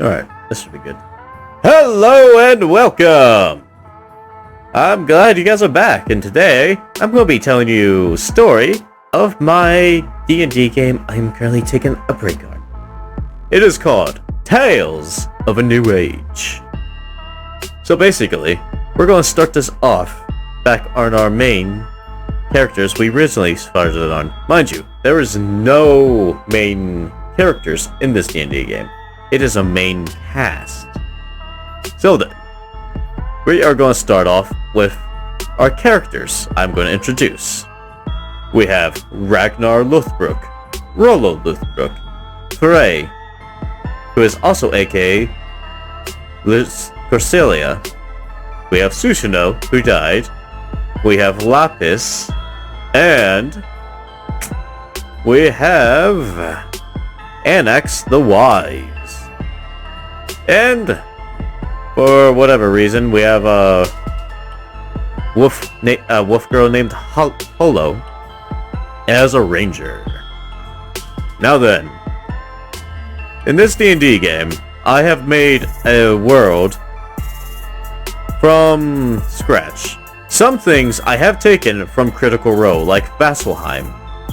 Alright, this should be good. Hello and welcome! I'm glad you guys are back, and today I'm going to be telling you a story of my D&D game I'm currently taking a break on. It is called Tales of a New Age. So basically, we're going to start this off back on our main characters we originally started on. Mind you, there is no main characters in this D&D game. It is a main cast. So then, we are going to start off with our characters I'm going to introduce. We have Ragnar Lothbrok, Rollo Lothbrok, Frey, who is also aka Liz Corselia. We have Susanoo, who died. We have Lapis, and we have Annex the Wise. And for whatever reason, we have a wolf girl named Holo as a ranger. Now then, in this D&D game, I have made a world from scratch. Some things I have taken from Critical Role, like Vasselheim.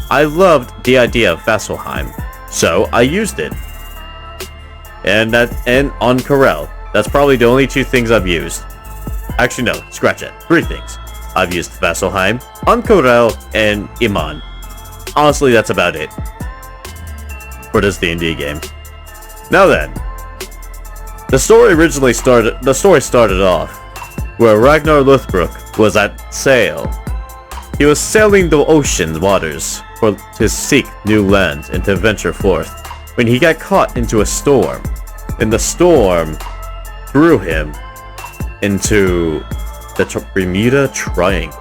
I loved the idea of Vasselheim, so I used it. And on Corel. That's probably the only two things I've used. Actually, no, scratch it. 3 things. I've used Vasselheim, on Corel, and Iman. Honestly, that's about it for this D&D game. Now then, the story started off where Ragnar Lothbrok was at sail. He was sailing the ocean waters to seek new lands and to venture forth, when he got caught into a storm, and the storm threw him into the Bermuda Triangle.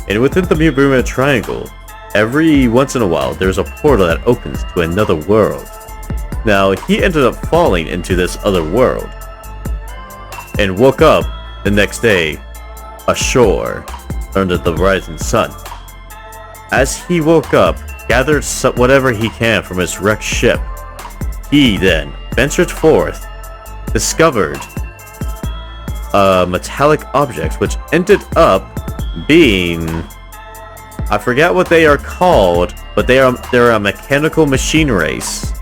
And within the Bermuda Triangle, every once in a while, there's a portal that opens to another world. Now, he ended up falling into this other world, and woke up the next day ashore under the rising sun. As he woke up, gathered whatever he can from his wrecked ship, he then ventured forth, discovered metallic objects, which ended up being, I forget what they are called, but they're a mechanical machine race.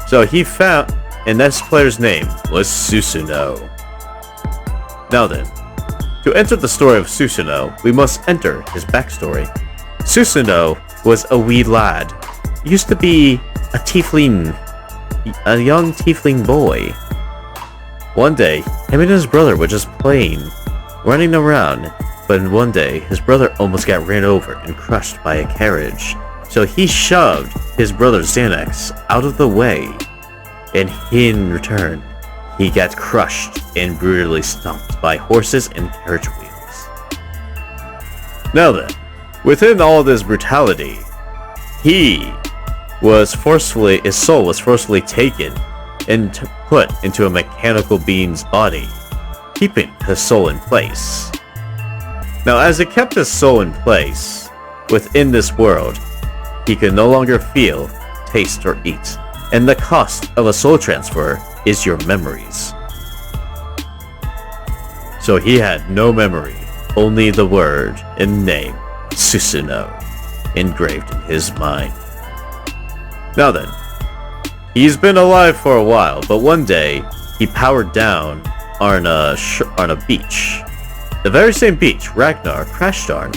So he found, and this player's name was Susanoo. Now then, to enter the story of Susanoo, we must enter his backstory. Susanoo was a wee lad. He used to be a young tiefling boy. One day, him and his brother were just playing, running around, but one day, his brother almost got ran over and crushed by a carriage. So he shoved his brother Xanax out of the way, and in return, he got crushed and brutally stomped by horses and carriage wheels. Now then, within all this brutality, his soul was forcefully taken and put into a mechanical being's body, keeping his soul in place. Now, as it kept his soul in place within this world, he could no longer feel, taste, or eat, and the cost of a soul transfer is your memories. So he had no memory, only the word and name, Susanoo, engraved in his mind. Now then, he's been alive for a while, but one day, he powered down on a beach. The very same beach Ragnar crashed on.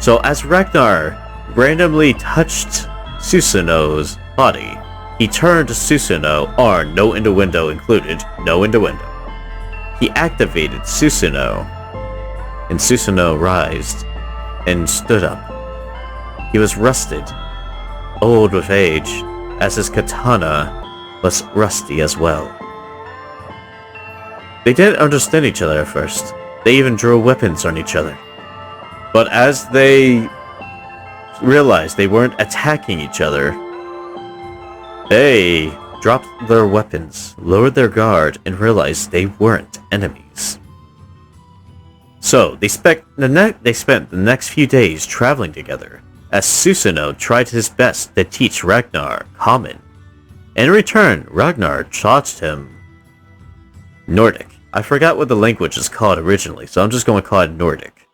So as Ragnar randomly touched Susanoo's body, he turned Susanoo, no innuendo included, no innuendo. He activated Susanoo, and Susanoo rised and stood up. He was rusted, old with age, as his katana was rusty as well. They didn't understand each other at first. They even drew weapons on each other. But as they realized they weren't attacking each other, they dropped their weapons, lowered their guard, and realized they weren't enemies. So they spent the next few days traveling together, as Susanoo tried his best to teach Ragnar Common. In return, Ragnar taught him Nordic. I forgot what the language is called originally, so I'm just going to call it Nordic.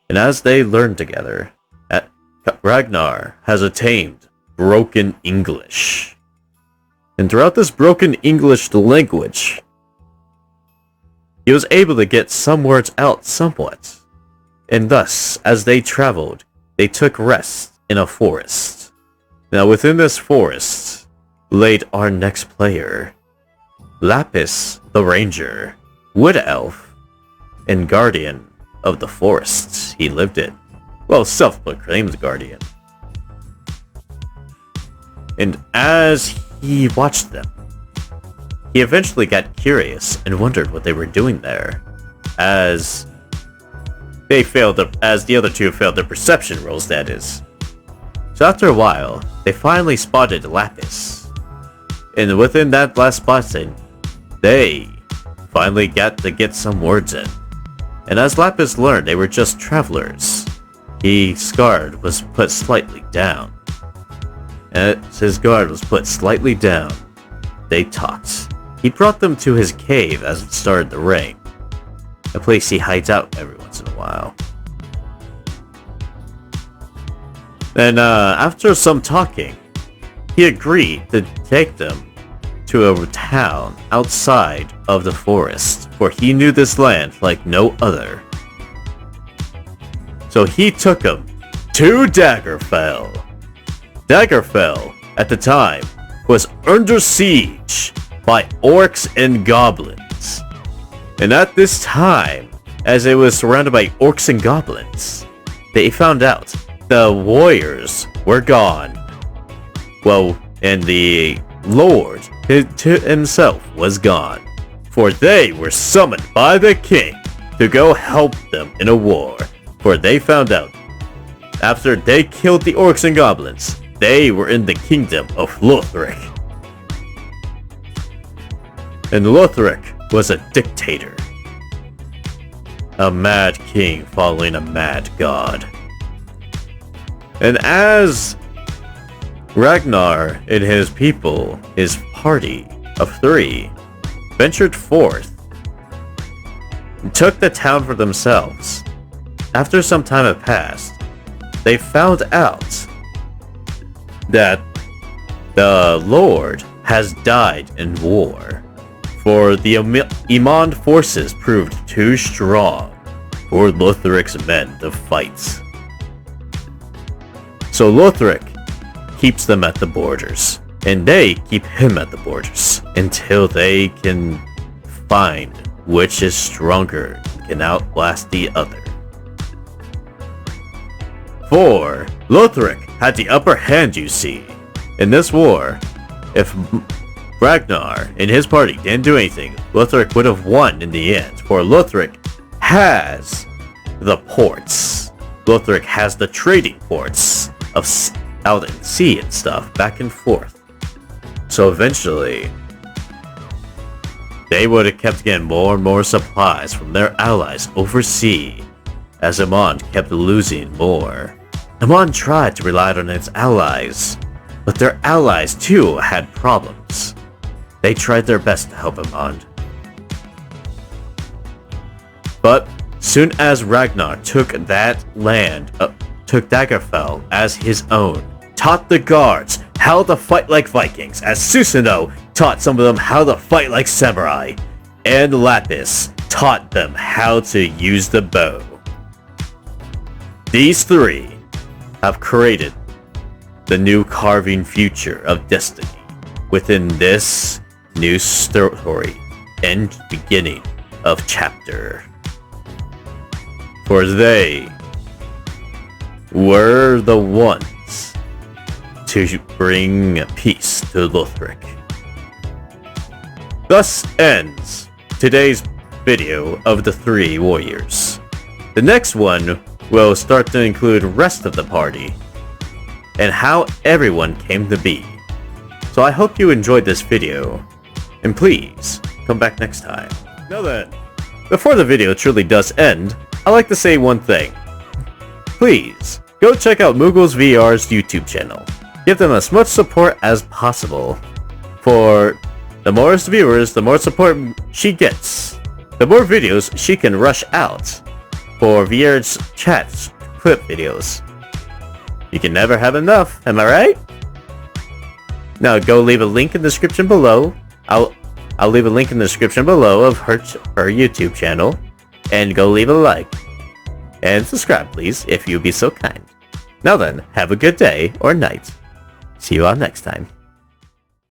And as they learned together, Ragnar has attained broken English. And throughout this broken English language, he was able to get some words out somewhat. And thus, as they traveled, they took rest in a forest. Now within this forest laid our next player, Lapis the Ranger, Wood Elf, and Guardian of the forests he lived in. Well, self-proclaimed Guardian. And as he watched them, he eventually got curious and wondered what they were doing there, as the other two failed their perception rolls, that is. So after a while, they finally spotted Lapis. And within that last spotting, they finally got to get some words in. And as Lapis learned, they were just travelers. His guard was put slightly down. As his guard was put slightly down, they talked. He brought them to his cave as it started to rain, a place he hides out every once in a while. Then, after some talking, he agreed to take them to a town outside of the forest, for he knew this land like no other. So he took them to Daggerfell. Daggerfell, at the time, was under siege by orcs and goblins. And at this time, as it was surrounded by orcs and goblins, they found out the warriors were gone. Well, and the Lord himself was gone, for they were summoned by the king to go help them in a war, for they found out after they killed the orcs and goblins, they were in the kingdom of Lothric. And Lothric was a dictator, a mad king following a mad god. And as Ragnar and his people, his party of 3, ventured forth and took the town for themselves, after some time had passed, they found out that the Lord has died in war, for the Imand forces proved too strong for Lothric's men to fight. So Lothric keeps them at the borders, and they keep him at the borders until they can find which is stronger and can outlast the other. For Lothric had the upper hand, you see. In this war, if Ragnar and his party didn't do anything, Lothric would have won in the end, for Lothric has the ports. Lothric has the trading ports of out in sea and stuff, back and forth. So eventually, they would have kept getting more and more supplies from their allies overseas, as Imand kept losing more. Imand tried to rely on its allies, but their allies too had problems. They tried their best to help Imand. But soon as Ragnar took that land, took Daggerfell as his own, taught the guards how to fight like Vikings, as Susanoo taught some of them how to fight like samurai, and Lapis taught them how to use the bow. These 3 have created the new carving future of destiny within this new story and beginning of chapter. For they were the ones to bring peace to Lothric. Thus ends today's video of the 3 warriors. The next one will start to include rest of the party and how everyone came to be. So I hope you enjoyed this video, and please come back next time. Now then, before the video truly does end, I'd like to say one thing. Please, go check out Moogles VR's YouTube channel. Give them as much support as possible. For the more viewers, the more support she gets. The more videos she can rush out for Vrchat clip videos. You can never have enough, am I right? Now go leave a link in the description below. I'll leave a link in the description below of her YouTube channel. And go leave a like. And subscribe please, if you'd be so kind. Now then, have a good day or night. See you all next time.